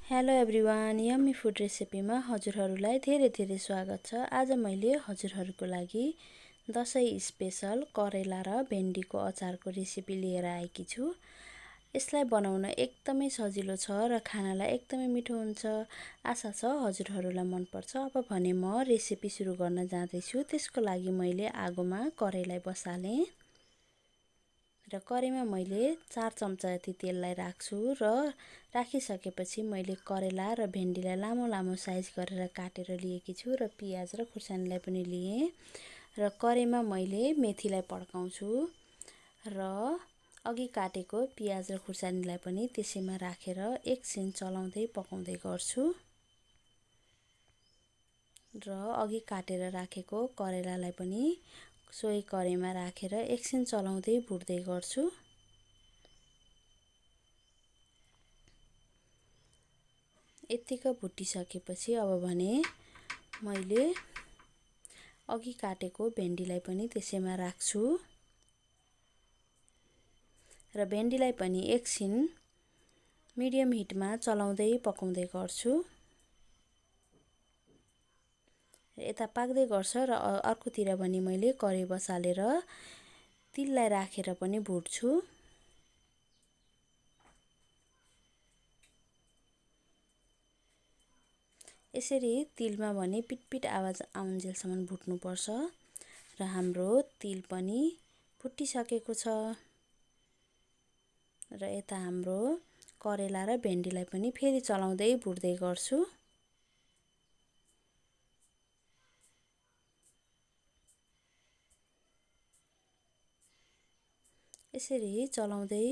Hello everyone, yummy food रेसिपीमा हजुरहरूलाई धेरै स्वागत छ। आज मैले हजुरहरूको लागि दसैँ स्पेशल करेला र भेन्डीको अचारको रेसिपी लिएर आएकी छु। यसलाई बनाउन एकदमै सजिलो छ र खानालाई एकदमै मिठो हुन्छ। आशा छ हजुरहरूलाई मनपर्छ। अब भने म रेसिपी सुरु गर्न जाँदैछु। त्यसको लागि मैले आगोमा कराईलाई बसालेँ र कराईमा मैले 4 चम्चा जति तेललाई राख्छु र राखिसकेपछि मैले करेला र भेन्डीलाई लामो साइज गरेर काटेर लिएकी छु र पियाज र खुर्सानीलाई पनि लिए र कराईमा मैले मेथीलाई पड्काउँछु र अघि काटेको पियाज र खुर्सानीलाई पनि त्यसैमा राखेर एकछिन चलाउँदै पकाउँदै गर्छु र अघि काटेर राखेको करेलालाई पनि सोही कराईमा राखेर एकछिन चलाउँदै भुट्दै गर्छु। यतिको भुटिसकेपछि अब भने मैले अघि काटेको भेन्डीलाई पनि त्यसैमा राख्छु र भेन्डीलाई पनि एकछिन मिडियम हिटमा चलाउँदै पकाउँदै गर्छु। यता पाक्दै गर्छ र अर्कोतिर भने मैले कराई बसालेर तिललाई राखेर पनि भुट्छु। यसरी तिलमा भने पिटपिट आवाज आउन्जेलसम्म भुट्नुपर्छ र हाम्रो तिल पनि फुटिसकेको छ र यता हाम्रो करेला र भेन्डीलाई पनि फेरि चलाउँदै भुट्दै गर्छु। यसरी चलाउँदै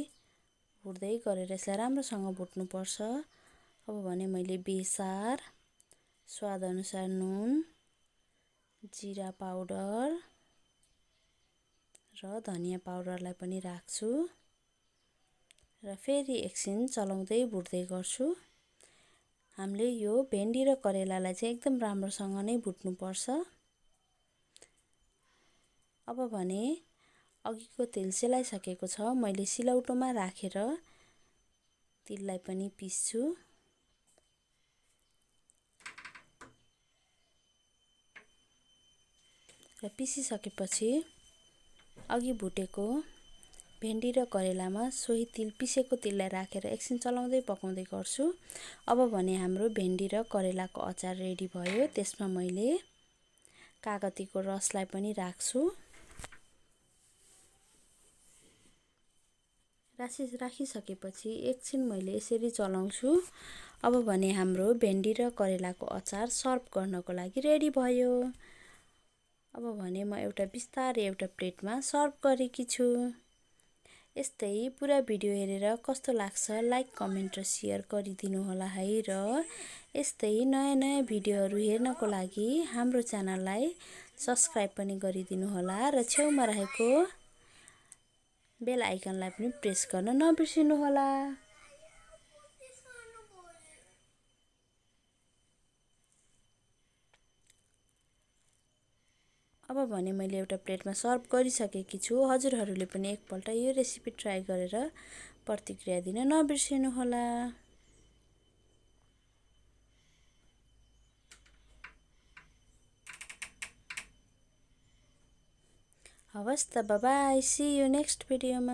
भुट्दै गरेर यसलाई राम्रोसँग भुट्नुपर्छ। अब भने मैले बेसार, स्वादअनुसार नुन, जिरा पाउडर र धनिया पाउडरलाई पनि राख्छु र फेरि एकछिन चलाउँदै भुट्दै गर्छु। हामीले यो भेन्डी र करेलालाई चाहिँ एकदम राम्रोसँग नै भुट्नुपर्छ। अब भने अघिको तेल सेलाइसकेको छ, मैले सिलौटोमा राखेर तिललाई पनि पिस्छु र पिसिसकेपछि अघि भुटेको भेन्डी र करेलामा सोही तिल पिसेको तिललाई राखेर एकछिन चलाउँदै पकाउँदै गर्छु। अब भने हाम्रो भेन्डी र करेलाको अचार रेडी भयो। त्यसमा मैले कागतीको रसलाई पनि राख्छु। राखिसकेपछि एकछिन मैले यसरी चलाउँछु। अब भने हाम्रो भेन्डी र करेलाको अचार सर्भ गर्नको लागि रेडी भयो। अब भने म बिस्तारै एउटा प्लेटमा सर्भ गरेकी छु। यस्तै पुरा भिडियो हेरेर कस्तो लाग्छ लाइक, कमेन्ट र सेयर गरिदिनु होला है र यस्तै नयाँ भिडियोहरू हेर्नको लागि हाम्रो च्यानललाई सब्स्क्राइब पनि गरिदिनु होला र छेउमा रहेको बेल आइकनलाई पनि प्रेस गर्न नबिर्सिनु होला। अब भने मैले एउटा प्लेटमा सर्भ गरिसकेकी छु। हजुरहरूले पनि एकपल्ट यो रेसिपी ट्राई गरेर प्रतिक्रिया दिन नबिर्सिनु होला। हवस् त, बाइ, सी यू नेक्स्ट भिडियोमा।